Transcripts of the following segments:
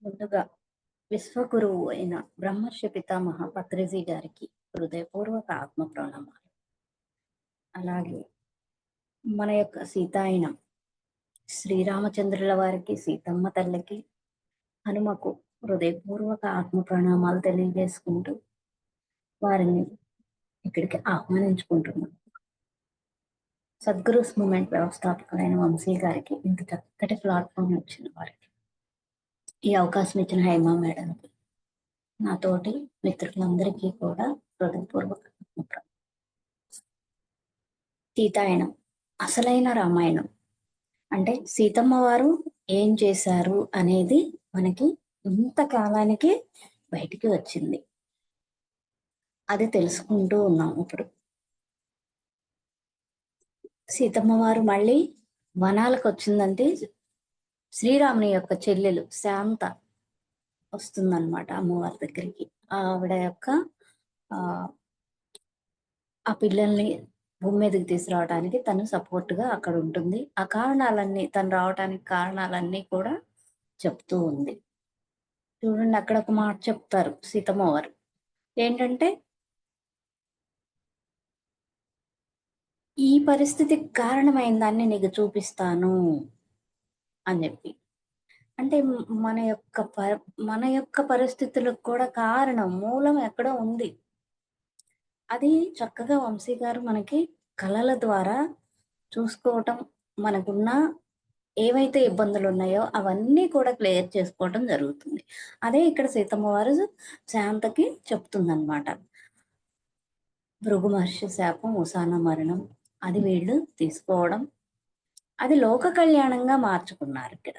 ముందుగా విశ్వగురువు అయిన బ్రహ్మర్షి పితామహ పత్రిజీ గారికి హృదయపూర్వక ఆత్మ ప్రణామాలు. అలాగే మన యొక్క సీతాయనం శ్రీరామచంద్రుల వారికి, సీతమ్మ తల్లికి, హనుమకు హృదయపూర్వక ఆత్మ ప్రణామాలు తెలియజేసుకుంటూ వారిని ఇక్కడికి ఆహ్వానించుకుంటున్నాం. సద్గురుస్ మూమెంట్ వ్యవస్థాపకులైన వంశీ గారికి, ఇంత చక్కటి ప్లాట్ఫామ్ ఇచ్చిన వారికి, ఈ అవకాశం ఇచ్చిన హైమా మేడంకి, నాతోటి మిత్రులందరికీ కూడా హృదయపూర్వక సీతాయనం అసలైన రామాయణం అంటే సీతమ్మ వారు ఏం చేశారు అనేది మనకి ఇంతకాలానికి బయటికి వచ్చింది. అది తెలుసుకుంటూ ఉన్నాం. ఇప్పుడు సీతమ్మ వారు మళ్ళీ వనాలకు వచ్చిందంటే శ్రీరాముని యొక్క చెల్లెలు శాంత వస్తుందన్నమాట అమ్మవారి దగ్గరికి. ఆవిడ యొక్క ఆ పిల్లల్ని భూమి మీదకి తీసుకురావడానికి తను సపోర్ట్ గా అక్కడ ఉంటుంది. ఆ కారణాలన్నీ, తను రావడానికి కారణాలన్నీ కూడా చెప్తూ ఉంది. చూడండి, అక్కడ ఒక మాట చెప్తారు సీతమ్మ వారు. ఏంటంటే, ఈ పరిస్థితికి కారణమైన దాన్ని నీకు చూపిస్తాను అని చెప్పి. అంటే మన యొక్క పరిస్థితులకు కూడా కారణం, మూలం ఎక్కడో ఉంది. అది చక్కగా వంశీ గారు మనకి కళల ద్వారా చూసుకోవటం, మనకున్న ఏవైతే ఇబ్బందులు ఉన్నాయో అవన్నీ కూడా క్లియర్ చేసుకోవటం జరుగుతుంది. అదే ఇక్కడ సీతమ్మ వారు శాంతకి చెప్తుందన్నమాట. భృగు మహర్షి శాపం, ఉసాన మరణం, అది వీళ్ళు తీసుకోవడం, అది లోక కళ్యాణంగా మార్చుకున్నారు ఇక్కడ.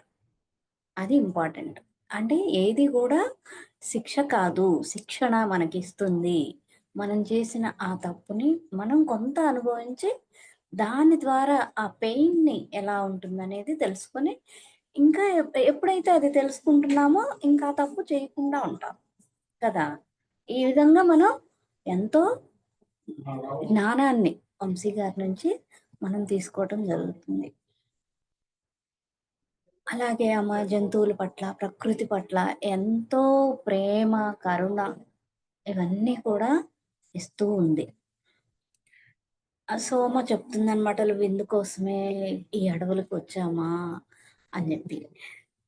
అది ఇంపార్టెంట్. అంటే ఏది కూడా శిక్ష కాదు, శిక్షణ మనకిస్తుంది. మనం చేసిన ఆ తప్పుని మనం కొంత అనుభవించి దాని ద్వారా ఆ పెయిన్ని ఎలా ఉంటుందనేది తెలుసుకొని, ఇంకా ఎప్పుడైతే అది తెలుసుకుంటున్నామో ఇంకా తప్పు చేయకుండా ఉంటాం కదా. ఈ విధంగా మనం ఎంతో జ్ఞానాన్ని వంశీ గారి నుంచి మనం తీసుకోవటం జరుగుతుంది. అలాగే అమ్మ జంతువుల పట్ల, ప్రకృతి పట్ల ఎంతో ప్రేమ, కరుణ ఇవన్నీ కూడా ఇస్తూ ఉంది. సోమ చెప్తుందనమాట, విందు కోసమే ఈ అడవులకు వచ్చామా అని చెప్పి.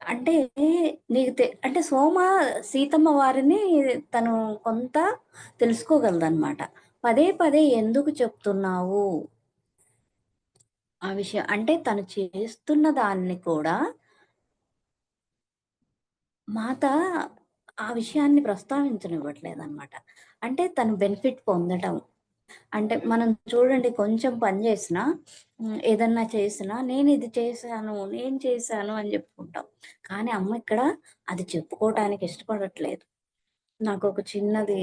అంటే అంటే సోమ సీతమ్మ వారిని తను కొంత తెలుసుకోగలదన్నమాట. పదే పదే ఎందుకు చెప్తున్నావు ఆ విషయం, అంటే తను చేస్తున్న దాన్ని కూడా మాత ఆ విషయాన్ని ప్రస్తావించనివ్వట్లేదన్నమాట. అంటే తను బెనిఫిట్ పొందటం. అంటే మనం చూడండి, కొంచెం పని చేసినా, ఏదన్నా చేసినా నేను ఇది చేశాను, నేను చేశాను అని చెప్పుకుంటాం. కానీ అమ్మ ఇక్కడ అది చెప్పుకోవటానికి ఇష్టపడట్లేదు. నాకు ఒక చిన్నది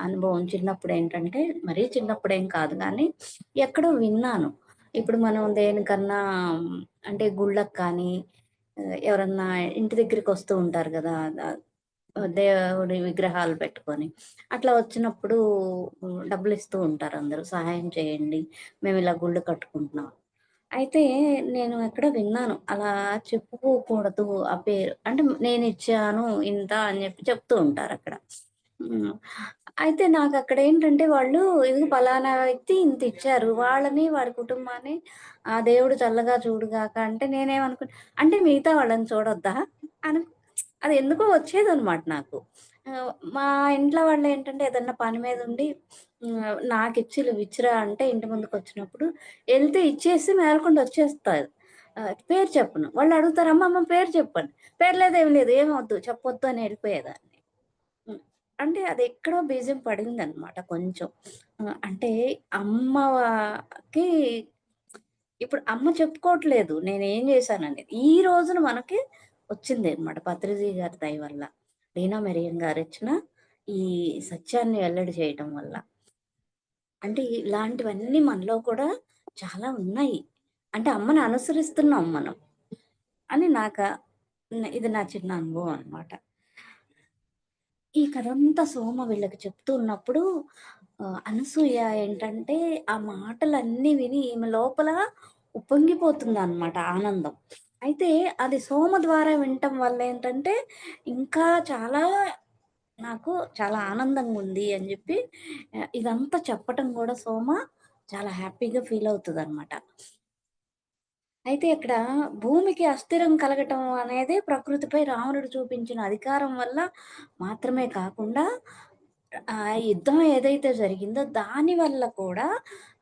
అనుభవం. చిన్నప్పుడు ఏంటంటే, మరీ చిన్నప్పుడేం కాదు కానీ ఎక్కడో విన్నాను. ఇప్పుడు మనం దేనికన్నా అంటే గుళ్ళకి కానీ ఎవరన్నా ఇంటి దగ్గరికి వస్తూ ఉంటారు కదా, దేవుడి విగ్రహాలు పెట్టుకొని. అట్లా వచ్చినప్పుడు డబ్బులు ఇస్తూ ఉంటారు అందరూ, సహాయం చేయండి, మేము ఇలా గుళ్ళు కట్టుకుంటున్నాం. అయితే నేను ఎక్కడ విన్నాను, అలా చెప్పుకోకూడదు ఆ పేరు. అంటే నేను ఇచ్చాను ఇంత అని చెప్పి చెప్తూ ఉంటారు అక్కడ. హ్మ్. అయితే నాకు అక్కడ ఏంటంటే, వాళ్ళు ఇది పలానా వ్యక్తి ఇంత ఇచ్చారు, వాళ్ళని వాడి కుటుంబాన్ని ఆ దేవుడు చల్లగా చూడుగాక అంటే నేనేమనుకున్నా, అంటే మిగతా వాళ్ళని చూడొద్దా అని అది ఎందుకో వచ్చేదనమాట నాకు. మా ఇంట్లో వాళ్ళు ఏంటంటే, ఏదన్నా పని మీద ఉండి నాకిచ్చి ఇచ్చిరా అంటే ఇంటి ముందుకొచ్చినప్పుడు ఎళ్తే ఇచ్చేసి మేలకుండా వచ్చేస్తారు. పేరు చెప్పను. వాళ్ళు అడుగుతారు, అమ్మ పేరు చెప్పండి. పేరు లేదు, ఏమి లేదు, ఏమొద్దు చెప్పొద్దు అని ఎళ్ళిపోయేదాన్ని. హ్మ్. అంటే అది ఎక్కడో బీజం పడిందనమాట కొంచెం. అంటే అమ్మకి ఇప్పుడు అమ్మ చెప్పుకోవట్లేదు నేనేం చేశాననేది. ఈ రోజున మనకి వచ్చిందనమాట పత్రిజీ గారి దయ వల్ల. లీనా మెరియం గారిచ్చిన ఈ సత్యాన్ని వెల్లడి చేయటం వల్ల. అంటే ఇలాంటివన్నీ మనలో కూడా చాలా ఉన్నాయి. అంటే అమ్మని అనుసరిస్తున్నాం మనం అని ఇది నా చిన్న అనుభవం అనమాట. ఈ కథంతా సోమ వీళ్ళకి చెప్తూ ఉన్నప్పుడు అనసూయ ఏంటంటే, ఆ మాటలన్నీ విని ఈమె లోపల ఉప్పొంగిపోతుందనమాట ఆనందం. అయితే అది సోమ ద్వారా వినటం వల్లేంటంటే, ఇంకా చాలా నాకు చాలా ఆనందంగుంది అని జెప్పి ఇదంతా చెప్పటం గూడా సోమ చాలా హ్యాపీగా ఫీలవుతదనమాట. అయితే ఇక్కడ భూమికి అస్థిరం కలగటం అనేది ప్రకృతిపై రావణుడు చూపించిన అధికారం వల్ల మాత్రమే కాకుండా, యుద్ధం ఏదైతే జరిగిందో దాని వల్ల కూడా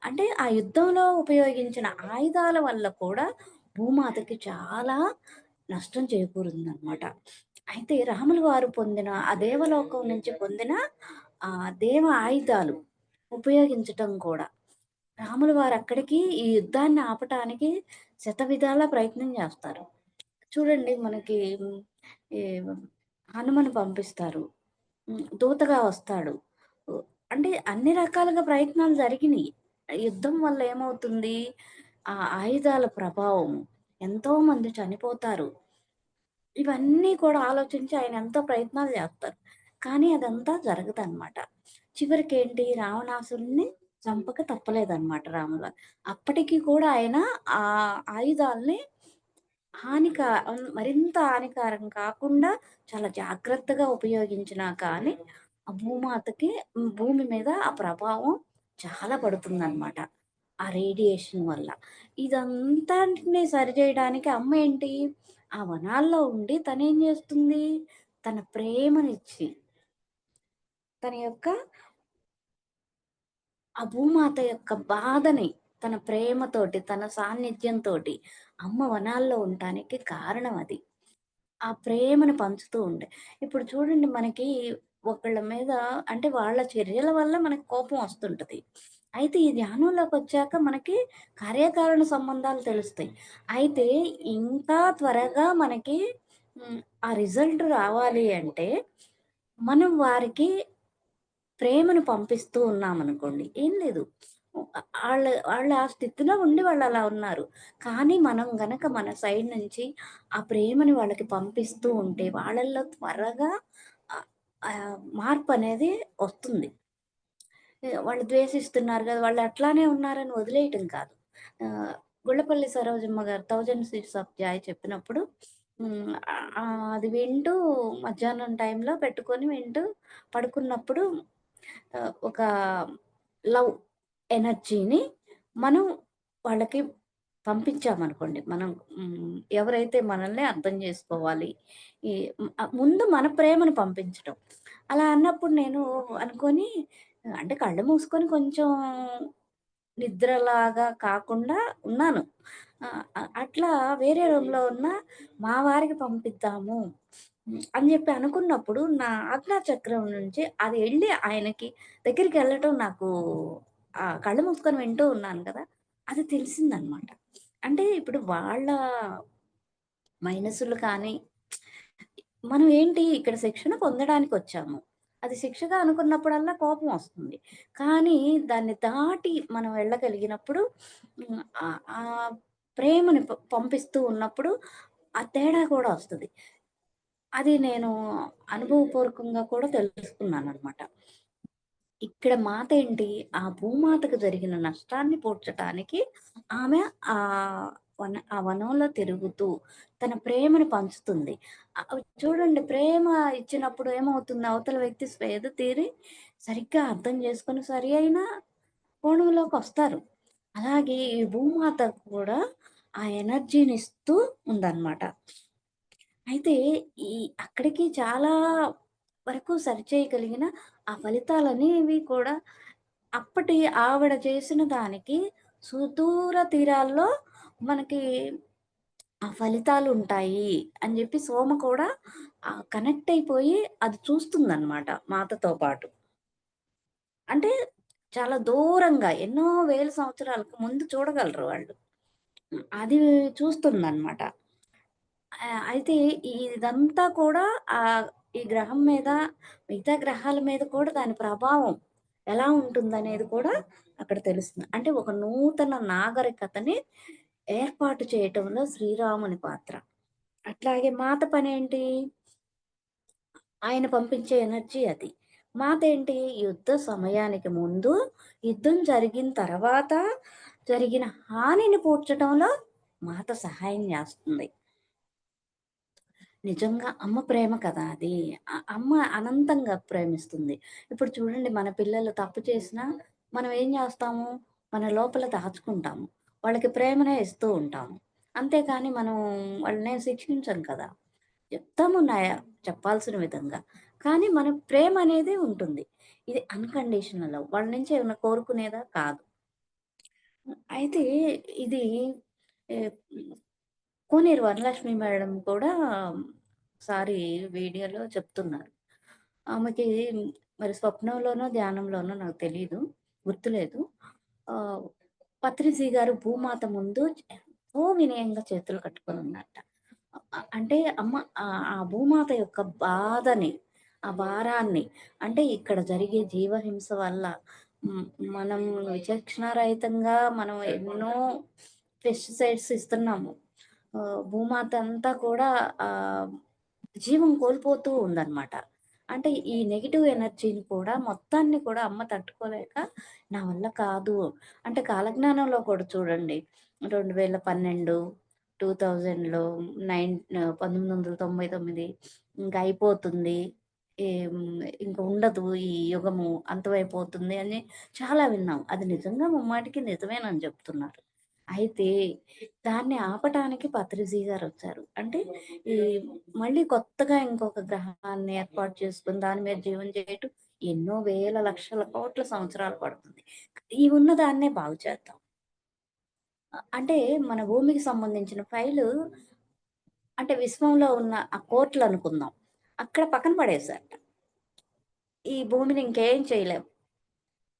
అంటే ఆ యుద్ధంలో ఉపయోగించిన ఆయుధాల వల్ల కూడా భూమాతకి చాలా నష్టం చేకూరిందనమాట. అయితే రాములు వారు పొందిన ఆ దేవలోకం నుంచి పొందిన దేవ ఆయుధాలు ఉపయోగించటం కూడా రాములు వారక్కడికి ఈ యుద్ధాన్ని ఆపటానికి శతవిధాలా ప్రయత్నం జేస్తారు. చూడండి మనకి ఈ హనుమని పంపిస్తారు. దూతగా వస్తాడు. ఉ అంటే అన్ని రకాలుగా ప్రయత్నాలు జరిగినియి. యుద్ధం వల్ల ఏమవుతుంది? ఆ ఆయుధాల ప్రభావం ఎంతోమంది చనిపోతారు. ఇవన్నీ కూడా ఆలోచించి ఆయన ఎంతో ప్రయత్నాలు జేస్తారు. కానీ అదంతా జరగదనమాట. చివరికేంటి రావణాసురుడిని చంపక తప్పలేదనమాట రాముల. అప్పటికి కూడా ఆయన ఆ ఆయుధాల్ని మరింత హానికరం కాకుండా చాలా జాగ్రత్తగా ఉపయోగించినా కానీ, ఆ భూమాతకి భూమి మీద ఆ ప్రభావం చాలా పడుతుందనమాట. ఆ రేడియేషన్ వల్ల. ఇదంతాటిని సరిజేయడానికి అమ్మ ఏంటి, ఆ వనాల్లో ఉండి తనేం జేస్తుంది, తన ప్రేమనిచ్చి, తన యొక్క ఆ భూమాత యొక్క బాధని తన ప్రేమతోటి, తన సాన్నిధ్యంతోటి అమ్మ వనాల్లో ఉండటానికి కారణం అది. ఆ ప్రేమను పంచుతూ ఉండే. ఇప్పుడు చూడండి మనకి ఒకళ్ళ మీద అంటే వాళ్ళ చర్యల వల్ల మనకు కోపం వస్తుంటది. అయితే ఈ ధ్యానంలోకొచ్చాక మనకి కార్యకారణ సంబంధాలు తెలుస్తాయి. అయితే ఇంకా త్వరగా మనకి హ్మ్. ఆ రిజల్ట్ రావాలి అంటే మనం వారికి ప్రేమను పంపిస్తూ ఉన్నామనుకోండి. ఏం లేదు. వాళ్ళ ఆ స్థితిలో ఉండి వాళ్ళలా ఉన్నారు. కానీ మనం గనక మన సైడ్ నుంచి ఆ ప్రేమని వాళ్ళకి పంపిస్తూ ఉంటే వాళ్ళల్లో త్వరగా ఆహ్, మార్పనేది వస్తుంది. వాళ్ళు ద్వేషిస్తున్నారు గదా! వాళ్ళు అట్లానే ఉన్నారని వదిలేయటం కాదు. ఆహ్, గుళ్ళపల్లి సరోజమ్మ గారు 1000 సీడ్స్ ఆఫ్ జాయ్ చెప్పినప్పుడు అది వింటూ మధ్యాహ్నం టైంలో పెట్టుకొని వింటూ పడుకున్నప్పుడు ఒక లవ్ ఎనర్జీని మనం వాళ్ళకి పంపించామనుకోండి. మనం ఎవరైతే మనల్ని అర్థం జేసుకోవాలి. ఈ ముందు మన ప్రేమను పంపించటం. అలా అన్నప్పుడు నేను అనుకోని అంటే కళ్ళు మూసుకొని కొంచెం నిద్రలాగా కాకుండా ఉన్నాను. అట్లా వేరే రూమ్‌లో ఉన్న మా వారికి పంపిద్దాము అని జెప్పి అనుకున్నప్పుడు నా ఆజ్ఞా చక్రం నుంచి అది ఎళ్లి ఆయనకి దగ్గరికెళ్ళటం నాకు కళ్ళు మూసుకొని వింటూ ఉన్నాను కదా! అది తెలిసిందనమాట. అంటే ఇప్పుడు వాళ్ళ మైనస్సులు కానీ మనం ఏంటి ఇక్కడ శిక్షణ పొందడానికొచ్చాము. అది శిక్షగా అనుకున్నప్పుడల్లా కోపం వస్తుంది. కానీ దాన్ని దాటి మనం వెళ్ళగలిగినప్పుడు ఆ ప్రేమని పంపిస్తూ ఉన్నప్పుడు ఆ తేడా కూడా వస్తది. అది నేను అనుభవపూర్వకంగా కూడా తెలుసుకున్నాననమాట. ఇక్కడ మాతేంటి, ఆ భూమాతకు జరిగిన నష్టాన్ని పూడ్చటానికి ఆమె ఆ వనంలో తిరుగుతూ తన ప్రేమను పంచుతుంది. చూడండి ప్రేమ ఇచ్చినప్పుడు ఏమవుతుంది, అవతల వ్యక్తి స్వేద తీరి సరిగ్గా అర్థం చేసుకొని సరి అయిన కోణంలోకొస్తారు. అలాగే ఈ భూమాత కూడా ఆ ఎనర్జీనిస్తూ ఉందనమాట. అయితే ఈ అక్కడికి చాలా వరకు సరిచేయగలిగిన ఆ ఫలితాలనేవి కూడా అప్పటి ఆవిడ చేసిన దానికి సుదూర తీరాల్లో మనకి ఆ ఫలితాలుంటాయి అని జెప్పి సోమ కూడా కనెక్ట్ అయిపోయి అది చూస్తుందనమాట మాతతో పాటు. అంటే చాలా దూరంగా ఎన్నో వేల సంవత్సరాలకు ముందు చూడగలరు వాళ్ళు. అది చూస్తుందనమాట. అయితే ఇదంతా కూడా ఆహ్, ఈ గ్రహం మీద, మిగతా గ్రహాల మీద కూడా దాని ప్రభావం ఎలా ఉంటుందనేది కూడా అక్కడ తెలుస్తుంది. అంటే ఒక నూతన నాగరికతని ఏర్పాటు చేయటంలో శ్రీరాముని పాత్ర. అట్లాగే మాత పనేంటి? ఆయన పంపించే ఎనర్జీ అది. మాతేంటి? యుద్ధ సమయానికి ముందు, యుద్ధం జరిగిన తర్వాత జరిగిన హానిని పూడ్చటంలో మాత సహాయం జేస్తుంది. నిజంగా అమ్మ ప్రేమ కదా అది. అమ్మ అనంతంగా ప్రేమిస్తుంది. ఇప్పుడు చూడండి మన పిల్లలు తప్పు చేసినా మనం ఏం జేస్తాము? మన లోపల దాచుకుంటాము. వాళ్ళకి ప్రేమనే ఇస్తూ ఉంటాము. అంతేకాని మనం వాళ్ళనేం శిక్షించం కదా! చెప్తాము చెప్పాల్సిన విధంగా. కానీ మన ప్రేమనేది ఉంటుంది. ఇది అన్‌కండీషనల్ లవ్. వాళ్ళ నుంచి ఏమన్నా కోరుకునేదా? కాదు. అయితే ఇది ఎ కోనేరు వరలక్ష్మి మేడం కూడా ఒకసారి వీడియోలో చెప్తున్నారు. ఆమెకి మరి స్వప్నంలోనో, ధ్యానంలోనో నాకు తెలీదు. గుర్తులేదు. ఆహ్, పత్రిజీ గారు భూమాత ముందు ఎంతో వినయంగా చేతులు కట్టుకొనున్నట్ట. అంటే ఆ భూమాత యొక్క బాధని, ఆ భారాన్ని అంటే ఇక్కడ జరిగే జీవహింస వల్ల హ్మ్, మనం విచక్షణారహితంగా మనం ఎన్నో పెస్టిసైడ్స్ ఇస్తున్నాము. భూమాత అంతా కూడా ఆహ్, జీవం కోల్పోతూ ఉందనమాట. అంటే ఈ నెగెటివ్ ఎనర్జీని కూడా మొత్తాన్ని కూడా అమ్మ తట్టుకోలేక నా వల్ల కాదు. అంటే కాలజ్ఞానంలో కూడా చూడండి 2012, 2000లో 1999 ఇంక అయిపోతుంది. ఏం ఇంక ఉండదు ఈ యుగము అంతమైపోతుంది అని చాలా విన్నాం. అది నిజంగా ముమ్మాటికి నిజమేనని చెప్తున్నారు. అయితే దాన్ని ఆపటానికి పత్రిజీ గారొచ్చారు. అంటే ఈ మళ్ళీ కొత్తగా ఇంకొక గ్రహాన్ని ఏర్పాటు చేసుకొని దాని మీద జీవం చేయటం ఎన్నో వేల, లక్షల, కోట్ల సంవత్సరాలు పడుతుంది. ఈ ఉన్న దాన్నే బాగు చేద్దాం. అంటే మన భూమికి సంబంధించిన ఫైలు అంటే విశ్వంలో ఉన్న ఆ కోర్టులనుకుందాం. అక్కడ పక్కన పడేశారట. ఈ భూమిని ఇంకేం చేయలేం.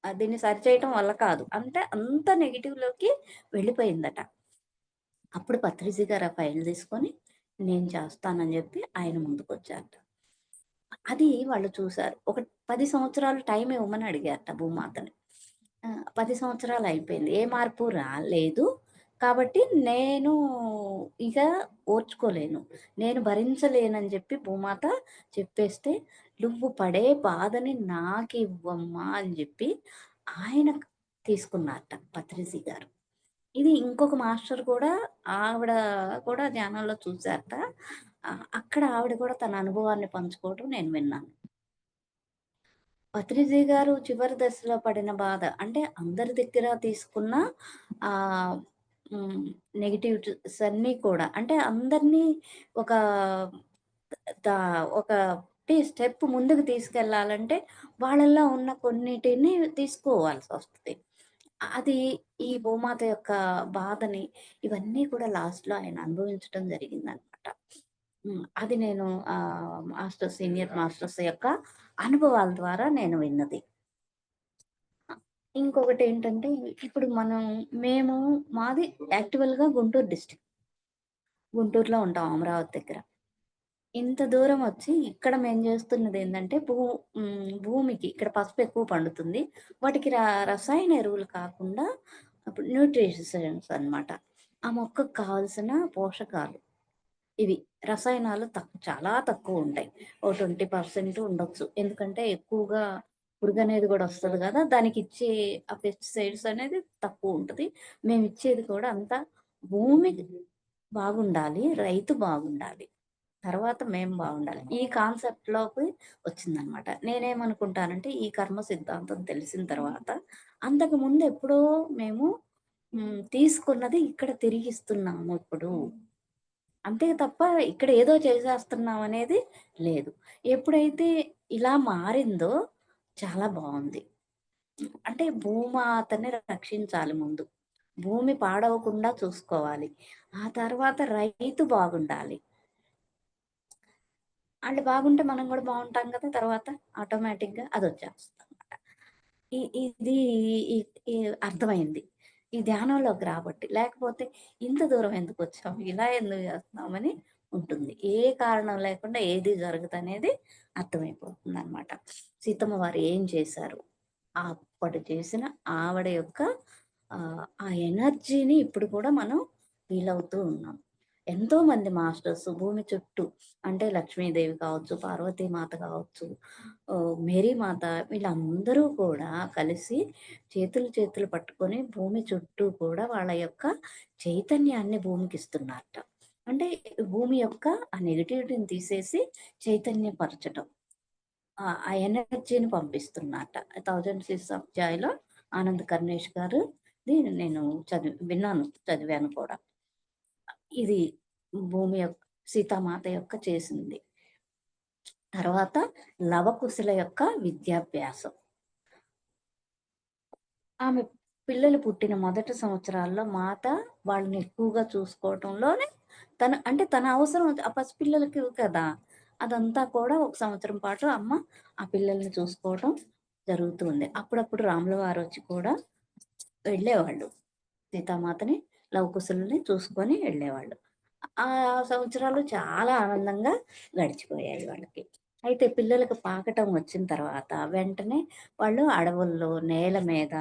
దీన్ని సరిచేయటం వల్ల కాదు. అంటే అంత నెగెటివ్‌లోకి వెళ్ళిపోయిందట. అప్పుడు పత్రిజీ గారు ఆ ఫైల్ తీసుకొని నేను చేస్తానని జెప్పి ఆయన ముందుకొచ్చారట. అది వాళ్ళు చూసారు. ఒక 10 సంవత్సరాలు టైమ్ ఇవ్వమని అడిగారట భూమాతని. 10 సంవత్సరాలయిపోయింది. ఏ మార్పు రాలేదు. కాబట్టి నేను ఇక ఓర్చుకోలేను. నేను భరించలేనని జెప్పి భూమాత చెప్పేస్తే, "నువ్వు పడే బాధని నాకివ్వమ్మా" అని జెప్పి ఆయన తీసుకున్నారట పత్రిజీ గారు. ఇది ఇంకొక మాస్టర్ కూడా ఆవిడ కూడా ధ్యానంలో చూసారట. అక్కడ ఆవిడ కూడా తన అనుభవాన్ని పంచుకోవడం నేను విన్నాను. పత్రిజీ గారు చివరి దశలో పడిన బాధ అంటే అందరి దగ్గర తీసుకున్న ఆహ్, హ్మ్. నెగెటివిటీస్ అన్నీ కూడా అంటే అందరినీ ఒక దా ఒక స్టెప్ ముందుకు తీసుకెళ్ళాలంటే వాళ్ళలో ఉన్న కొన్నిటిని తీసుకోవాల్సొస్తది. అది ఈ భూమాత యొక్క బాధని ఇవన్నీ కూడా లాస్ట్‌లో ఆయన అనుభవించటం జరిగిందనమాట. అది నేను సీనియర్ మాస్టర్స్ యొక్క అనుభవాల ద్వారా నేను విన్నది. అ ఇంకొకటేంటంటే ఇప్పుడు మేము మాది యాక్చువల్‌గా గుంటూరు డిస్ట్రిక్ట్. గుంటూరులో ఉంటాం అమరావతి దగ్గర. ఇంత దూరం వచ్చి ఇక్కడ మేము జేస్తున్నదేందంటే భూమికి ఇక్కడ పసుపు ఎక్కువ పండుతుంది. వాటికి రసాయన ఎరువులు కాకుండా ఇప్పుడు న్యూట్రిషన్స్ అన్నమాట. ఆ మొక్కకు కావాల్సిన పోషకాలు ఇవి. రసాయనాలు చాలా తక్కువుంటాయి. ఓ 20% ఉండొచ్చు. ఎందుకంటే ఎక్కువగా పురుగనేది గూడా ఒస్తది గదా! దానికిచ్చే ఆ పెస్టిసైడ్స్ అనేది తక్కువుంటది. మేమిచ్చేది కూడా అంతా భూమి బాగుండాలి. రైతు బాగుండాలి. తర్వాత మేము బావుండాలి. ఈ కాన్సెప్ట్‌లోకి వచ్చిందనమాట. నేనేమనుకుంటానంటే, ఈ కర్మ సిద్ధాంతం తెలిసిన తర్వాత, అంతకుముందు ఎప్పుడో మేము తీసుకున్నది ఇక్కడ తిరిగిస్తున్నాము ఇప్పుడు. అంతే తప్ప ఇక్కడ ఏదో చేసేస్తున్నామనేది లేదు. ఎప్పుడైతే ఇలా మారిందో చాలా బావుంది. అంటే భూమాతని రక్షించాలి ముందు. భూమి పాడవకుండా చూసుకోవాలి. ఆ తర్వాత రైతు బాగుండాలి. ఆళ్ళు బాగుంటే మనం గూడా బావుంటాం గదా! తర్వాత ఆటోమేటిక్‌గా అదొచ్చేస్తదనమాట. ఇది ఈ ఈ అర్థమైంది. ఈ ధ్యానంలోకి రాబట్టి. లేకపోతే ఇంత దూరం ఎందుకొచ్చాం? ఇలా ఎందుకు జేస్తున్నామని ఉంటుంది. ఏ కారణం లేకుండా ఏది జరగదనేది అర్థమైపోతుందనమాట. సీతమ్మ వారు ఏం చేశారు? అప్పటి చేసిన ఆవిడ యొక్క ఆ ఎనర్జీని ఇప్పుడు కూడా మనం ఫీలవుతూ ఉన్నాం. ఎంతోమంది మాస్టర్స్ భూమి చుట్టూ అంటే లక్ష్మీదేవి కావచ్చు, పార్వతీమాత కావచ్చు, మేరీమాత వీళ్ళందరూ కూడా కలిసి చేతులు పట్టుకొని భూమి చుట్టూ కూడా వాళ్ళ యొక్క చైతన్యాన్ని భూమికిస్తున్నారట. అంటే భూమి యొక్క ఆ నెగటివిటీని తీసేసి చైతన్యపరచటం. ఆ ఎనర్జీని పంపిస్తున్నట్ట. 'థౌసండ్ సీడ్స్ ఆఫ్ జాయ్‌లో ఆనంద్ కరుణేష్ గారుది నేను విన్నాను, చదివాను కూడా. ఇది భూమి యొక్క సీతామాత యొక్క చేసింది. తర్వాత లవకుశుల యొక్క విద్యాభ్యాసం. ఆమె పిల్లలు పుట్టిన మొదటి సంవత్సరాల్లో మాత వాళ్ళని ఎక్కువగా చూసుకోవటంలోనే అంటే తన అవసరం ఆ పసిపిల్లలకి కదా! అదంతా కూడా ఒక సంవత్సరం పాటు అమ్మ ఆ పిల్లల్ని చూసుకోవటం జరుగుతూ ఉంది. అప్పుడప్పుడు రాముల వారొచ్చి కూడా వెళ్ళేవాళ్ళు. సీతామాతని, లవకుశులని చూసుకొని వెళ్ళేవాళ్ళు. ఆ సంవత్సరాలు చాలా ఆనందంగా గడిచిపోయాయి వాళ్ళకి. అయితే పిల్లలకు పాకటం వచ్చిన తర్వాత వెంటనే వాళ్ళు అడవుల్లో, నేల మీద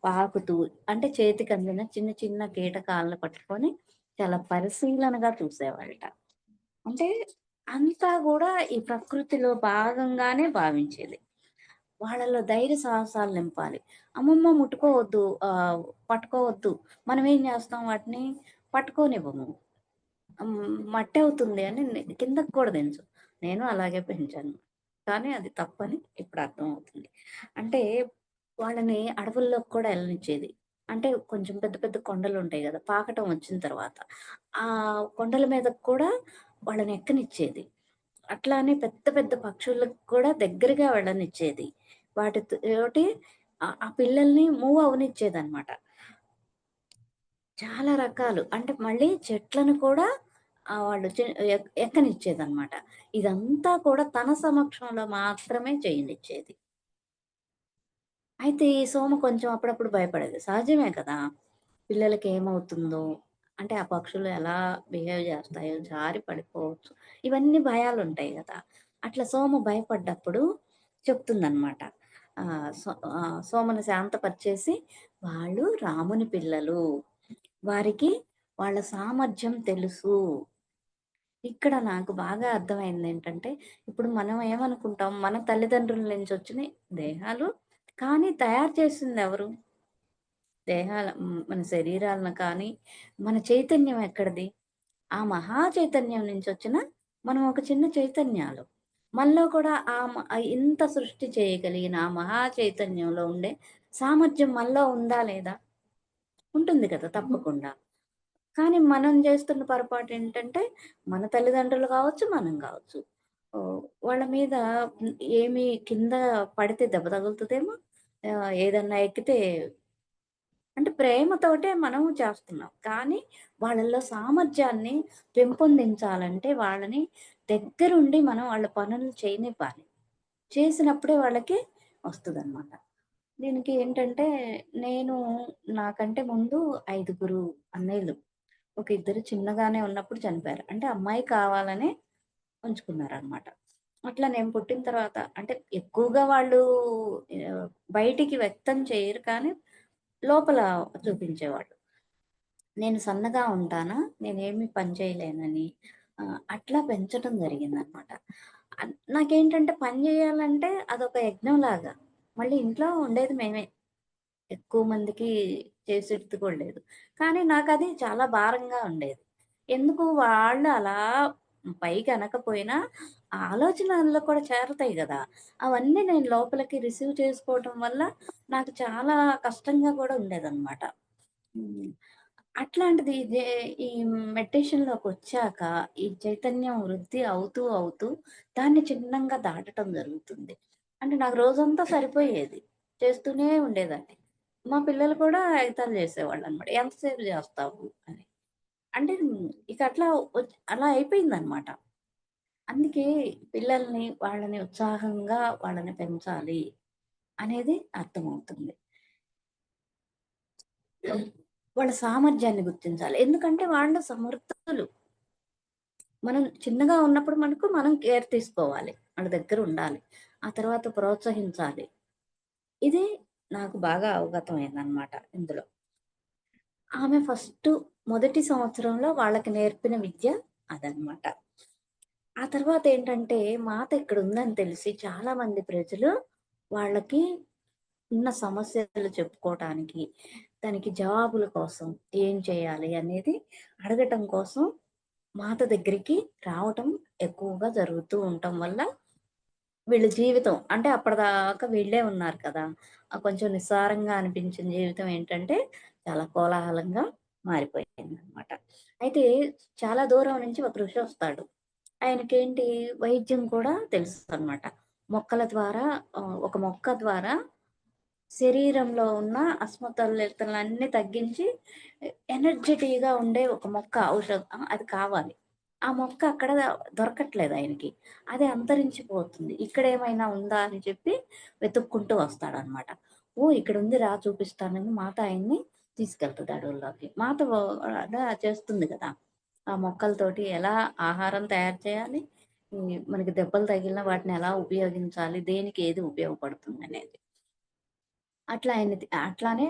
పాకుతూ అంటే చేతికి అందిన చిన్న చిన్న కీటకాలను పట్టుకొని చాలా పరిశీలనగా చూసేవాళ్ళట. అంటే అంతా గూడా ఈ ప్రకృతిలో భాగంగానే భావించేది. వాళ్ళలో ధైర్య సాహసాలు నింపాలి. అమ్మమ్మ ముట్టుకోవద్దు, పట్టుకోవద్దు. మనమేం జేస్తాం వాటిని పట్టుకోనివ్వము. మట్టవుతుంది అని కిందకి కూడా దించం. నేను అలాగే పెంచాను. కానీ అది తప్పని ఇప్పుడు అర్థమవుతుంది. అంటే వాళ్ళని అడవుల్లోకి కూడా ఎళ్ళనిచ్చేది. అంటే కొంచెం పెద్ద పెద్ద కొండలుంటాయి గదా! పాకటం వచ్చిన తర్వాత. ఆ కొండల మీదకి కూడా వాళ్ళని ఎక్కనిచ్చేది. అట్లానే పెద్ద పెద్ద పక్షులకు కూడా దగ్గరగా వెళ్ళనిచ్చేది. తోటి ఆ పిల్లల్ని మూవ్ అవ్వనిచ్చేదనమాట. చాలా రకాలు. అంటే మళ్ళీ చెట్లను కూడా వాళ్ళు ఎక్కనిచ్చేదనమాట. ఇదంతా కూడా తన సమక్షంలో మాత్రమే చేయనిచ్చేది. అయితే ఈ సోమ కొంచెం అప్పుడప్పుడు భయపడేది. సహజమే కదా! పిల్లలకేమవుతుందో, అంటే ఆ పక్షులు ఎలా బిహేవ్ జేస్తాయో, జారి పడిపోవచ్చు. ఇవన్నీ భయాలుంటాయి గదా! అట్లా సోమ భయపడ్డప్పుడు చెప్తుందనమాట. సోమని శాంతపరిచేసి, "వాళ్ళు రాముని పిల్లలు. వారికి వాళ్ళ సామర్థ్యం తెలుసు." ఇక్కడ నాకు బాగా అర్థమైందేంటంటే, ఇప్పుడు మనం ఏమనుకుంటాం, మన తల్లిదండ్రుల నుంచొచ్చినయి దేహాలు, కానీ తయారు చేసిందెవరు? మన శరీరాలను కానీ, మన చైతన్యం ఎక్కడిది? ఆ మహా చైతన్యం నుంచొచ్చిన మనం ఒక చిన్న చైతన్యాలు. మనలో కూడా ఇంత సృష్టి చేయగలిగిన ఆ మహా చైతన్యంలో ఉండే సామర్థ్యం మనలో ఉందా లేదా? ఉంటుంది కదా! తప్పకుండా. కానీ మనం జేస్తున్న పొరపాటేంటంటే, మన తల్లిదండ్రులు గావచ్చు, మనం గావచ్చు. వాళ్ళ మీద ఏమి కింద పడితే దెబ్బ తగులుతదేమో, ఏదన్నా ఎక్కితే అంటే ప్రేమతోటే మనం చేస్తున్నాం. కానీ వాళ్ళలో సామర్థ్యాన్ని పెంపొందించాలంటే వాళ్ళని దగ్గరుండి మనం వాళ్ళ పనులు చేయనివ్వాలి. చేసినప్పుడే వాళ్ళకి వస్తదనమాట. దీనికి ఏంటంటే నేను నాకంటే ముందు 5గురు అన్నయ్యలు. ఒక ఇద్దరు చిన్నగానే ఉన్నప్పుడు చనిపోయారు. అంటే అమ్మాయి కావాలనే ఉంచుకున్నారనమాట. అట్లా నేను పుట్టిన తర్వాత అంటే ఎక్కువగా వాళ్ళు బయటికి వ్యక్తం చేయరు కానీ లోపల చూపించేవాళ్ళు. నేను సన్నగా ఉంటానా, నేనేమి పని చేయలేనని అట్లా పెంచటం జరిగిందనమాట. నాకేంటంటే పని జేయాలంటే అదొక యజ్ఞంలాగా. మళ్ళీ ఇంట్లో ఉండేది మేమే. ఎక్కువ మందికి చేసేది కూడా లేదు. కానీ నాకది చాలా భారంగా ఉండేది. ఎందుకు వాళ్ళు అలా పైకి అనకపోయినా ఆ ఆలోచనల్లో కూడా చేరతాయి గదా! అవన్నీ నేను లోపలికి రిసీవ్ చేసుకోవటం వల్ల నాకు చాలా కష్టంగా కూడా ఉండేదనమాట. హ్మ్. అట్లాంటిది ఈ మెడిటేషన్‌లోకొచ్చాక ఈ చైతన్యం వృద్ధి అవుతూ, అవుతూ దాన్ని చిన్నంగా దాటటం జరుగుతుంది. అంటే నాకు రోజంతా సరిపోయేది. చేస్తూనే ఉండేదాన్ని. మా పిల్లలు కూడా ఎగతాళి చేసేవాళ్ళనమాట. "ఎంతసేపు జేస్తావు" అని. అంటే ఇక అట్లా అలా అయిపోయిందనమాట. అందుకే పిల్లల్ని వాళ్ళని ఉత్సాహంగా వాళ్ళని పెంచాలి అనేది అర్థమవుతుంది. వాళ్ళ సామర్థ్యాన్ని గుర్తించాలి. ఎందుకంటే వాళ్ళు సమర్థులు. మనం చిన్నగా ఉన్నప్పుడు మనం కేర్ తీసుకోవాలి. వాళ్ళ దగ్గరుండాలి. ఆ తర్వాత ప్రోత్సహించాలి. ఇది నాకు బాగా అవగతమైందనమాట ఇందులో. ఆమె మొదటి సంవత్సరంలో వాళ్ళకి నేర్పిన విద్య అదనమాట. ఆ తర్వాతేంటంటే మాత ఇక్కడుందని తెలిసి చాలా మంది ప్రజలు వాళ్ళకి ఉన్న సమస్యలు చెప్పుకోవటానికి, దానికి జవాబుల కోసం ఏం చేయాలి అనేది అడగటం కోసం మాత దగ్గరికి రావటం ఎక్కువగా జరుగుతూ ఉండటం వల్ల వీళ్ళ జీవితం అంటే అప్పటిదాకా వీళ్ళే ఉన్నారు కదా! కొంచెం నిస్సారంగా అనిపించిన జీవితం ఏంటంటే చాలా కోలాహలంగా మారిపోయిందనమాట. అయితే చాలా దూరం నుంచి ఒక ఋషొస్తాడు. ఆయనకేంటి వైద్యం కూడా తెలుసనమాట. మొక్కల ద్వారా ఒక మొక్క ద్వారా శరీరంలో ఉన్న అసమతుల్యతలన్నీ తగ్గించి ఎనర్జిటీగా ఉండే ఒక మొక్క అది కావాలి. ఆ మొక్క అక్కడ దొరకట్లేదు ఆయనకి. అది అంతరించిపోతుంది. ఇక్కడేమైనా ఉందా అని చెప్పి వెతుక్కుంటూ వస్తాడనమాట. ఓహ్! ఇక్కడుంది రా చూపిస్తానని మాత ఆయన్ని తీసుకెళ్తది అడవుల్లోకి. మాత అలా చేస్తుంది గదా! ఆ మొక్కలతోటి ఎలా ఆహారం తయారు చేయాలి, మనకి దెబ్బలు తగిలిన వాటిని ఎలా ఉపయోగించాలి, దేనికి ఏది ఉపయోగపడుతుందనేది. అట్లానే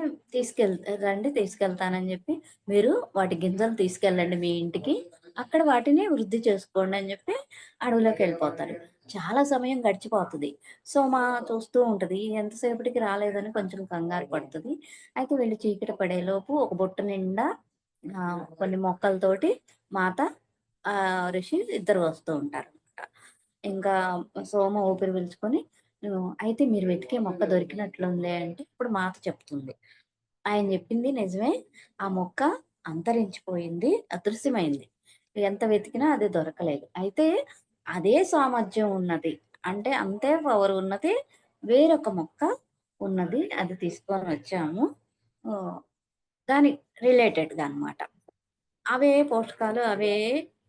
రండి తీసుకెళ్తానని జెప్పి, మీరు వాటి గింజలు తీసుకెళ్ళండి మీ ఇంటికి. అక్కడ వాటిని వృద్ధి చేసుకోండి అని జెప్పి అడవిలోకెళ్ళిపోతారు. చాలా సమయం గడిచిపోతది. చూస్తూ ఉంటది. ఎంతసేపటికి రాలేదని కొంచెం కంగారు పడతది. అయితే వీళ్ళు చీకటి పడేలోపు ఒక బుట్ట నిండా కొన్ని మొక్కలతోటి మాత, ఋషి ఇద్దరు వస్తూ ఉంటారనమాట. ఇంకా సోమ ఊపిరి పీల్చుకొని అయితే మీరు వెతికే మొక్క దొరికినట్లుందే అంటే, ఇప్పుడు మాత చెప్తుంది. ఆయన చెప్పింది నిజమే. ఆ మొక్క అంతరించిపోయింది. అదృశ్యమైంది. ఎంత వెతికినా అది దొరకలేదు. అయితే అదే సామర్థ్యం ఉన్నది. అంటే అంతే పవర్ ఉన్నది. వేరొక మొక్క ఉన్నది. అది తీసుకొనొచ్చాము. ఆహ్, దాని రిలేటెడ్‌గా అన్నమాట. అవే పోషకాలు అవే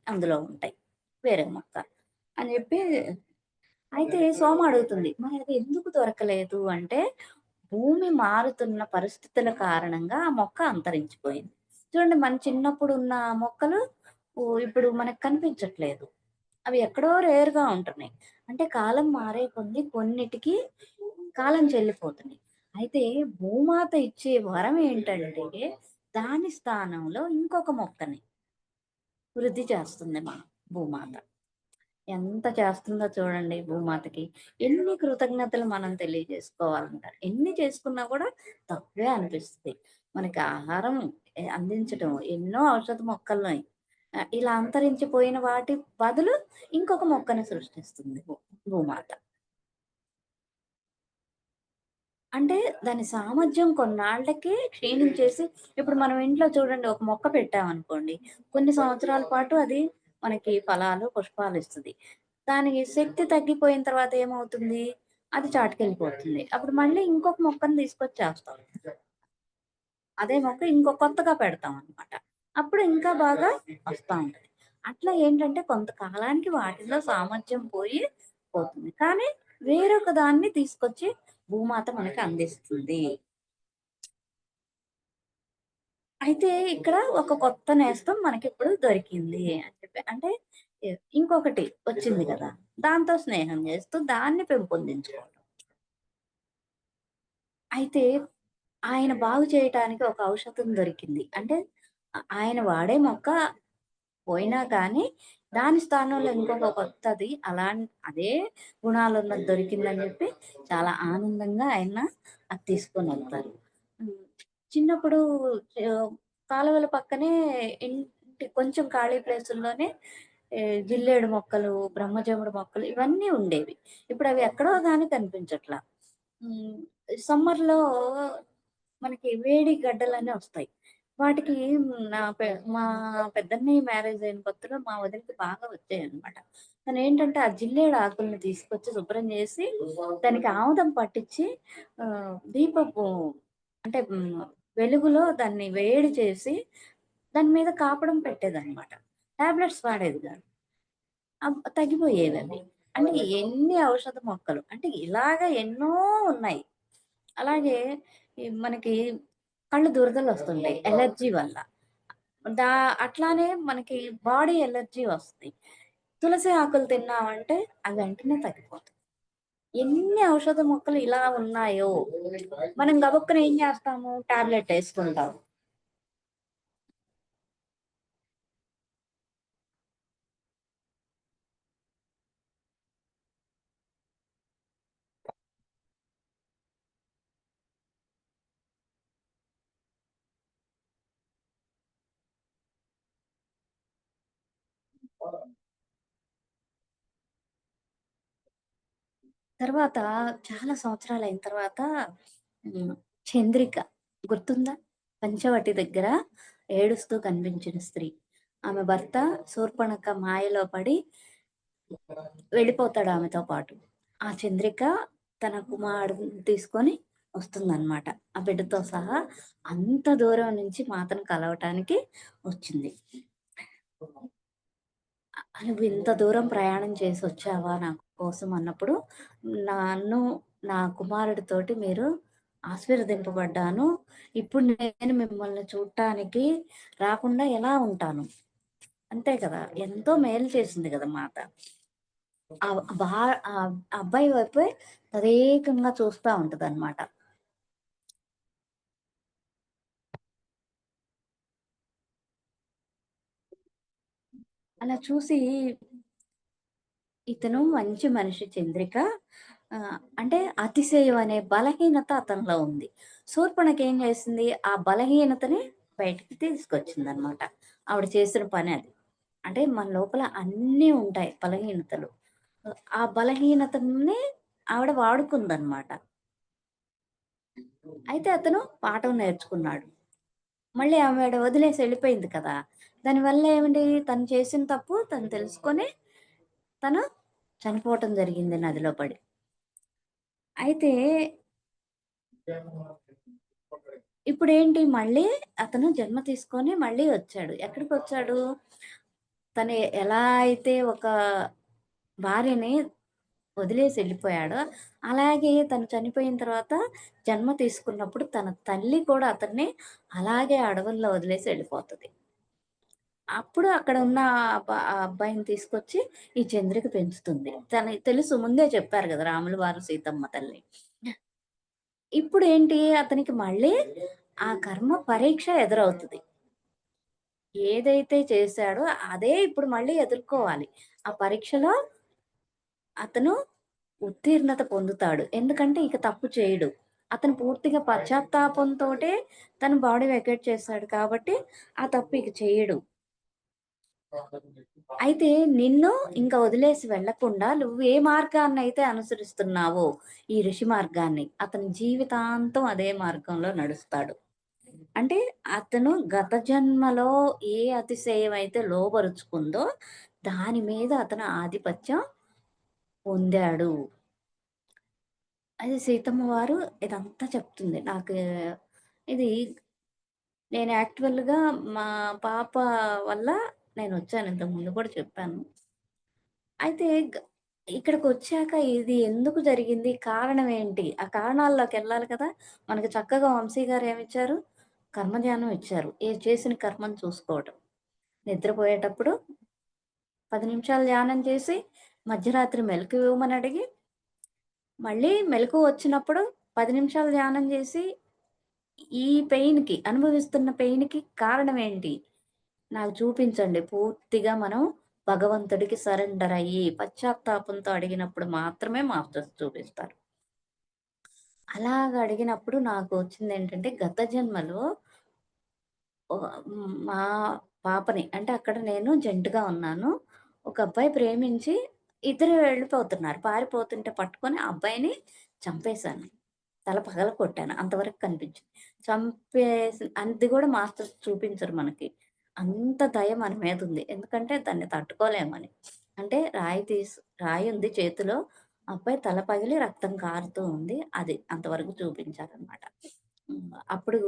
అందులో ఉంటాయి. వేరే మొక్క అని చెప్పి అయితే సోమ అడుగుతుంది. మరి అది ఎందుకు దొరకలేదు అంటే, భూమి మారుతున్న పరిస్థితుల కారణంగా ఆ మొక్క అంతరించిపోయింది. చూడండి మన చిన్నప్పుడున్న మొక్కలు ఇప్పుడు మనకు కనిపించట్లేదు. అవి ఎక్కడో రేర్‌గా ఉంటున్నాయి. అంటే కాలం మారే కొద్దీ కొన్నిటికి కాలం చెల్లిపోతున్నాయి. అయితే భూమాత ఇచ్చే వరం ఏంటంటే, దాని స్థానంలో ఇంకొక మొక్కని వృద్ధి చేస్తుంది భూమాత. ఎంత చేస్తుందో చూడండి భూమాతకి. ఎన్ని కృతజ్ఞతలు మనం తెలియజేసుకోవాలంటారు. ఎన్ని చేసుకున్నా కూడా తక్కువే అనిపిస్తది. మనకి ఆహారం అందించటం ఎన్నో ఔషధ మొక్కలున్నాయి. ఇలా అంతరించిపోయిన వాటి బదులు ఇంకొక మొక్కని సృష్టిస్తుంది భూమాత. అంటే దాని సామర్థ్యం కొన్నాళ్ళకి క్షీణించేసి ఇప్పుడు మనం ఇంట్లో చూడండి ఒక మొక్క పెట్టామనుకోండి. కొన్ని సంవత్సరాల పాటు అది మనకి ఫలాలు, పుష్పాలు ఇస్తది. దానికి శక్తి తగ్గిపోయిన తర్వాత ఏమవుతుంది? అది చాటుకెళ్ళిపోతుంది. అప్పుడు మళ్ళీ ఇంకొక మొక్కని తీసుకొచ్చేస్తాం. అదే మొక్క కొత్తగా పెడతామనమాట. అప్పుడు ఇంకా బాగా వస్తా ఉంటది. అట్లా ఏంటంటే కొంతకాలానికి వాటిలో సామర్థ్యం పోతుంది. కానీ వేరొక దాన్ని తీసుకొచ్చి భూమాత మనకి అందిస్తుంది. అయితే ఇక్కడ ఒక కొత్త నేస్తం మనకిప్పుడు దొరికింది అని చెప్పి. అంటే ఇంకొకటి వచ్చింది గదా! దాంతో స్నేహం చేస్తూ దాన్ని పెంపొందించుకోవడం. అయితే ఆయన బాగు చేయటానికి ఒక ఔషధం దొరికింది. అంటే ఆయన వాడే మొక్క పోయినా కానీ, దాని స్థానంలో ఇంకొక కొత్తది అదే గుణాలున్నది దొరికిందని జెప్పి చాలా ఆనందంగా ఆయన అది తీసుకొనెళ్తారు. హ్మ్. చిన్నప్పుడు ఆహ్, కాలువల పక్కనే కొంచెం ఖాళీ ప్లేసుల్లోనే జిల్లేడు మొక్కలు, బ్రహ్మజముడు మొక్కలు ఇవన్నీ ఉండేవి. ఇప్పుడవి ఎక్కడో గాని కనిపించట్ల. హ్మ్. సమ్మర్‌లో మనకి వేడి గడ్డలన్నీ ఒస్తాయి. వాటికి నా పె మా పెద్దన్నయ్య మ్యారేజ్ అయిన కొత్తలో మా వదినకి బాగా వచ్చాయన్నమాట. తనేంటంటే ఆ జిల్లేడు ఆకుల్ని తీసుకొచ్చి శుభ్రం చేసి, దానికి ఆముదం పట్టించి దీపపు అంటే వెలుగులో దాన్ని వేడి చేసి, దాని మీద కాపడం పెట్టేదన్నమాట. టాబ్లెట్స్ వాడేది గాదు. తగ్గిపోయేవవి. అంటే ఎన్ని ఔషధ మొక్కలు. అంటే ఇలాగ ఎన్నో ఉన్నాయి. అలాగే మనకి కళ్ళు దురదలొస్తుంటాయి ఎలర్జీ వల్ల. దా అట్లానే మనకి బాడీ ఎలర్జీ వస్తది. తులసి ఆకులు తిన్నామంటే అది వెంటనే తగ్గిపోతది. ఎన్ని ఔషధ మొక్కలు ఇలా ఉన్నాయో, మనం గబుక్కన ఏం చేస్తాము టాబ్లెట్ యేసుకుంటాం. తర్వాత చాలా సంవత్సరాలయిన తర్వాత హ్మ్. చంద్రిక గుర్తుందా? పంచవటి దగ్గర ఏడుస్తూ కనిపించిన స్త్రీ. ఆమె భర్త శూర్పణఖ మాయలో పడి వెళ్ళిపోతాడు ఆమెతో పాటు. ఆ చంద్రిక తన కుమారుడిని తీసుకొని వస్తుందనమాట. ఆ బిడ్డతో సహా అంత దూరం నుంచి మాతను కలవటానికి వచ్చింది. "నువ్వింత దూరం ప్రయాణం చేసొచ్చావా నా కోసం" అన్నప్పుడు, నన్ను నా కుమారుడితోటి మీరు ఆశీర్వదింపబడ్డాను. ఇప్పుడు నేను మిమ్మల్ని చూడటానికి రాకుండా ఎలా ఉంటాను? అంతే కదా! ఎంతో మేలు చేసింది కదా మాత. బా అబ్బాయి వైపే తదేకంగా చూస్తా ఉంటదనమాట. అలా చూసి ఇతను మంచి మనిషి చంద్రిక. అంటే అతిశయం అనే బలహీనత అతనిలో ఉంది. శూర్పణఖ ఏం చేసింది? ఆ బలహీనతని బయటికి తీసుకొచ్చిందనమాట. ఆవిడ చేసిన పని అది. అంటే మన లోపల అన్నీ ఉంటాయి బలహీనతలు. ఆ బలహీనతని ఆవిడ వాడుకుందనమాట. అయితే అతను పాఠం నేర్చుకున్నాడు. మళ్ళీ ఆవిడ వదిలేసి ఎళ్ళిపోయింది కదా! దానివల్ల ఏమిటి? తను చేసిన తప్పు తను తెలుసుకొని తను చనిపోవటం జరిగింది నదిలో పడి. అయితే ఇప్పుడేంటి మళ్ళీ అతను జన్మ తీసుకొని మళ్ళీ వచ్చాడు. ఎక్కడికొచ్చాడు? తను ఎలా అయితే ఒక భార్యని వదిలేసి ఎళ్ళిపోయాడో, అలాగే తను చనిపోయిన తర్వాత జన్మ తీసుకున్నప్పుడు తన తల్లి కూడా అతన్ని అలాగే అడవుల్లో వదిలేసి ఎళ్ళిపోతది. అప్పుడు అక్కడ ఉన్న ఆ అబ్బాయిని తీసుకొచ్చి ఈ చంద్రిక పెంచుతుంది. తనకి తెలుసు ముందే చెప్పారు గదా! రాముల వారు, సీతమ్మ తల్లి. ఇప్పుడేంటి అతనికి మళ్ళీ ఆ కర్మ పరీక్ష ఎదురవుతది. ఏదైతే చేశాడో అదే ఇప్పుడు మళ్ళీ ఎదుర్కోవాలి. ఆ పరీక్షలో అతను ఉత్తీర్ణత పొందుతాడు. ఎందుకంటే ఇక తప్పు చేయడు. అతను పూర్తిగా పశ్చాత్తాపంతోటే తన బాడీ వెకేట్ చేశాడు కాబట్టి ఆ తప్పు ఇక చేయడు. అయితే నిన్ను ఇంక వదిలేసి వెళ్ళకుండా నువ్వు ఏ మార్గాన్నయితే అనుసరిస్తున్నావో, ఈ ఋషి మార్గాన్ని, అతని జీవితాంతం అదే మార్గంలో నడుస్తాడు. అంటే అతను గత జన్మలో ఏ అతిశయం అయితే లోబరుచుకుందో, దాని మీద అతను ఆధిపత్యం పొందాడు. అది సీతమ్మ వారు ఇదంతా చెప్తుంది. ఇది నేను యాక్చువల్‌గా మా పాప వల్ల నేనొచ్చాను. ఇంతకు ముందు కూడా చెప్పాను. అయితే ఇక్కడికొచ్చాక ఇది ఎందుకు జరిగింది? కారణం ఏంటి? ఆ కారణాల్లోకెళ్ళాలి కదా! మనకు చక్కగా వంశీ గారు ఏమిచ్చారు? కర్మధ్యానం ఇచ్చారు. చేసిన కర్మను చూసుకోవటం. నిద్రపోయేటప్పుడు 10 నిమిషాలు ధ్యానం చేసి, మధ్యరాత్రి మెలుకువ అడిగి, మళ్ళీ మెలుకువ వచ్చినప్పుడు 10 నిమిషాలు ధ్యానం చేసి, ఈ అనుభవిస్తున్న పెయిన్‌కి కారణం ఏంటి? నాకు చూపించండి. పూర్తిగా మనం భగవంతుడికి సరెండర్ అయ్యి, పశ్చాత్తాపంతో అడిగినప్పుడు మాత్రమే మాస్టర్స్ చూపిస్తారు. అలాగ అడిగినప్పుడు నాకు వచ్చిందేంటంటే, గత జన్మలో మా పాపని అంటే అక్కడ నేను జంటగా ఉన్నాను. ఒక అబ్బాయి ప్రేమించి ఇద్దరు వెళ్ళిపోతున్నారు. పారిపోతుంటే పట్టుకొని ఆ అబ్బాయిని చంపేశాను. తల పగలగొట్టాను. అంతవరకు కనిపించింది. అది కూడా మాస్టర్స్ చూపించరు మనకి. అంత దయ మన మీదుంది. ఎందుకంటే దాన్ని తట్టుకోలేమని. అంటే రాయుంది చేతిలో. అబ్బాయి తల పగిలి రక్తం కారుతూ ఉంది. అది అంతవరకు చూపించారనమాట. అప్పుడు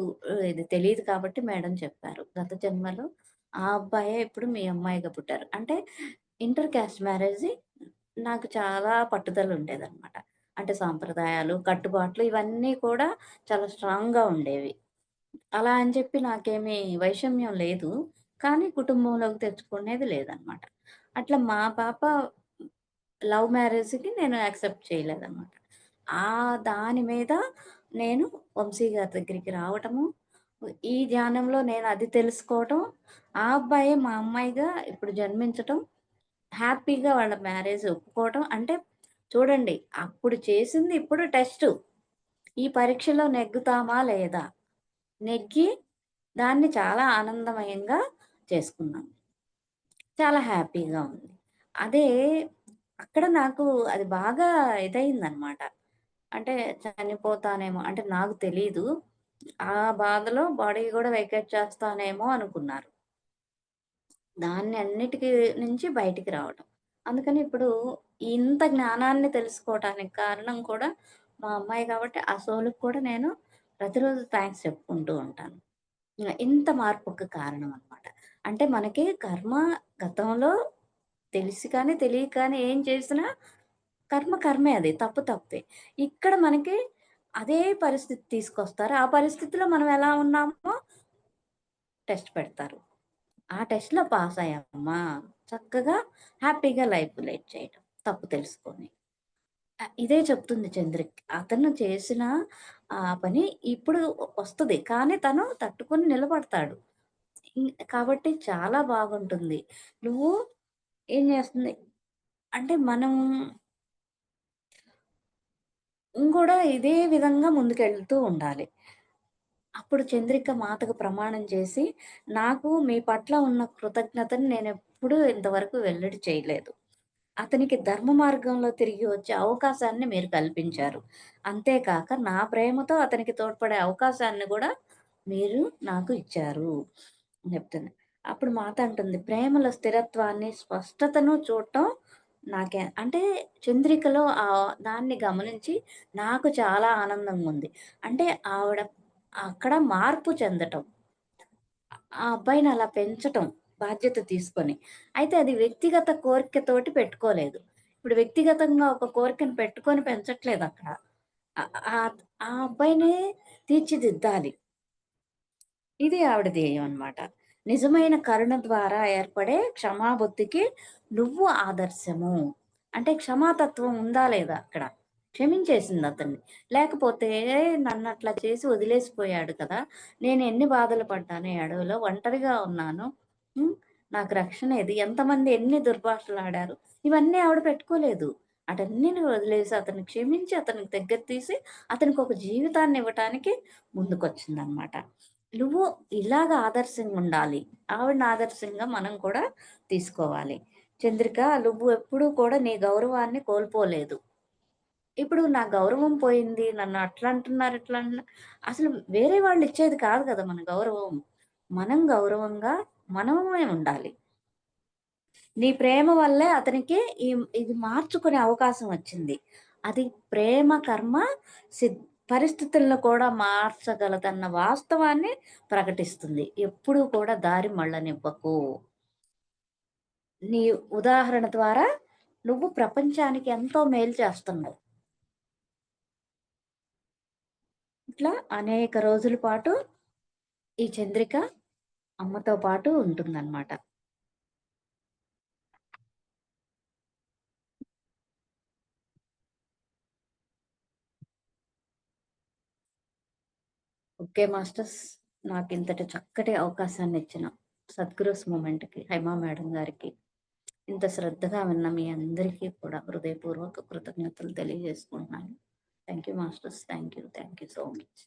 ఇది తెలీదు కాబట్టి మేడం చెప్పారు. గత జన్మలో ఆ అబ్బాయే ఇప్పుడు మీ అమ్మాయిగా పుట్టారు. అంటే ఇంటర్ క్యాస్ట్ మ్యారేజి నాకు చాలా పట్టుదల ఉండేదనమాట. అంటే సాంప్రదాయాలు, కట్టుబాట్లు ఇవన్నీ కూడా చాలా స్ట్రాంగ్‌గా ఉండేవి. అలా అని చెప్పి నాకేమి వైషమ్యం లేదు. కానీ కుటుంబంలోకి తెచ్చుకునేది లేదనమాట. అట్లా మా పాప లవ్ మ్యారేజ్‌కి నేను యాక్సెప్ట్ చేయలేదనమాట. దాని మీద నేను వంశీ గారి దగ్గరికి రావటము, ఈ ధ్యానంలో నేను అది తెలుసుకోవటం, ఆ అబ్బాయే మా అమ్మాయిగా ఇప్పుడు జన్మించటం, హ్యాపీగా వాళ్ళ మ్యారేజ్ ఒప్పుకోవటం. అంటే చూడండి అప్పుడు చేసింది ఇప్పుడు టెస్టు. ఈ పరీక్షలో నెగ్గుతామా లేదా? నెగ్గి దాన్ని చాలా ఆనందమయంగా చేసుకున్నాం. చాలా హ్యాపీగా ఉంది. అదే అక్కడ నాకు అది బాగా ఇదయిందనమాట. అంటే చనిపోతానేమో అంటే నాకు తెలీదు. ఆ బాధలో బాడీ గూడా వెకేట్ చేస్తానేమో అనుకున్నారు. దాన్ని అన్నిటికి నుంచి బయటికి రావటం. అందుకని ఇప్పుడు ఇంత జ్ఞానాన్ని తెలుసుకోవటానికి కారణం కూడా మా అమ్మాయి కాబట్టి, ఆ సోలుకి కూడా నేను ప్రతిరోజు థాంక్స్ చెప్పుకుంటూ ఉంటాను. ఇంత మార్పుకి కారణం అనమాట. అంటే మనకి కర్మ గతంలో తెలిసి కానీ, తెలియక కానీ ఏం చేసినా కర్మ కర్మే అది. తప్పు తప్పే. ఇక్కడ మనకి అదే పరిస్థితి తీసుకొస్తారు. ఆ పరిస్థితిలో మనం ఎలా ఉన్నామో టెస్ట్ పెడతారు. ఆ టెస్ట్‌లో పాస్ అయ్యామా, చక్కగా హ్యాపీగా లైఫ్ లీడ్ చేయటం. తప్పు తెలుసుకొని. ఇదే చెప్తుంది చంద్రిక. అతను చేసిన పని ఇప్పుడు వస్తది. కానీ తను తట్టుకొని నిలబడతాడు. కాబట్టి చాలా బాగుంటుంది. నువ్వు ఏం చేస్తుంది అంటే మనం గూడా ఇదే విధంగా ముందుకెళ్తూ ఉండాలి. అప్పుడు చంద్రిక మాతకు ప్రమాణం చేసి, నాకు మీ పట్ల ఉన్న కృతజ్ఞతను నేనెప్పుడూ ఇంతవరకు వెల్లడి చేయలేదు. అతనికి ధర్మ మార్గంలో తిరిగి వచ్చే అవకాశాన్ని మీరు కల్పించారు. అంతేకాక నా ప్రేమతో అతనికి తోడ్పడే అవకాశాన్ని గూడా మీరు నాకు ఇచ్చారు అని చెప్తుంది. అప్పుడు మాత అంటుంది, "ప్రేమలో స్థిరత్వాన్ని, స్పష్టతను చూడటం నాకే" అంటే చంద్రికలో దాన్ని గమనించి నాకు చాలా ఆనందంగుంది. అంటే ఆవిడ అక్కడ మార్పు చెందటం. ఆ అబ్బాయిని అలా పెంచటం బాధ్యత తీసుకొని. అయితే అది వ్యక్తిగత కోరికతోటి పెట్టుకోలేదు. ఇప్పుడు వ్యక్తిగతంగా ఒక కోరికను పెట్టుకొని పెంచట్లేదక్కడ. ఆహ్, ఆహ్, ఆ అబ్బాయిని తీర్చిదిద్దాలి. ఇది ఆవిడ ధ్యేయం అన్నమాట. నిజమైన కరుణ ద్వారా ఏర్పడే క్షమాబుద్ధికి నువ్వు ఆదర్శము. అంటే క్షమాతత్వం ఉందా లేదా అక్కడ? క్షమించేసింది అతన్ని. లేకపోతే నన్నట్లా చేసి వదిలేసిపోయాడు కదా! నేను ఎన్ని బాధలు పడ్డాను ఈ అడవిలో ఒంటరిగా ఉన్నాను. హ్మ్. నాకు రక్షణ ఏది? ఎంతమంది ఎన్ని దుర్భాషలాడారు. ఇవన్నీ ఆవిడ పెట్టుకోలేదు. అటన్నిటిని వదిలేసి అతన్ని క్షమించి అతనికి దగ్గర తీసి అతనికొక జీవితాన్ని ఇవ్వటానికి ముందుకొచ్చిందనమాట. నువ్వు ఇలాగ ఆదర్శంగుండాలి. ఆవిడని ఆదర్శంగా మనం కూడా తీసుకోవాలి. చంద్రిక నువ్వు ఎప్పుడూ కూడా నీ గౌరవాన్ని కోల్పోలేదు. ఇప్పుడు నా గౌరవం పోయింది. నన్ను అట్లా అంటున్నారు, ఇట్లా అంటున్నారు. అసలు వేరే వాళ్ళిచ్చేది కాదు కదా మన గౌరవం. మనం గౌరవంగా మనమే ఉండాలి. నీ ప్రేమ వల్లే అతనికి ఇది మార్చుకునే అవకాశం వచ్చింది. అది ప్రేమ కర్మ సిద్ పరిస్థితులను కూడా మార్చగలదన్న వాస్తవాన్ని ప్రకటిస్తుంది. ఎప్పుడూ కూడా దారి మళ్ళనివ్వకు. నీ ఉదాహరణ ద్వారా నువ్వు ప్రపంచానికి ఎంతో మేలు చేస్తున్నావు. ఇట్లా అనేక రోజుల పాటు ఈ చంద్రిక అమ్మతో పాటు ఉంటుందన్నమాట. Okay masters. నాకింతటి చక్కటి అవకాశాన్నిచ్చిన సద్గురుస్ మూమెంట్‌కి, హైమా మేడం గారికి, ఇంత శ్రద్ధగా విన్న మీ అందరికీ కూడా హృదయపూర్వక కృతజ్ఞతలు తెలియజేసుకుంటున్నాను. Thank you masters. Thank you. Thank you so much.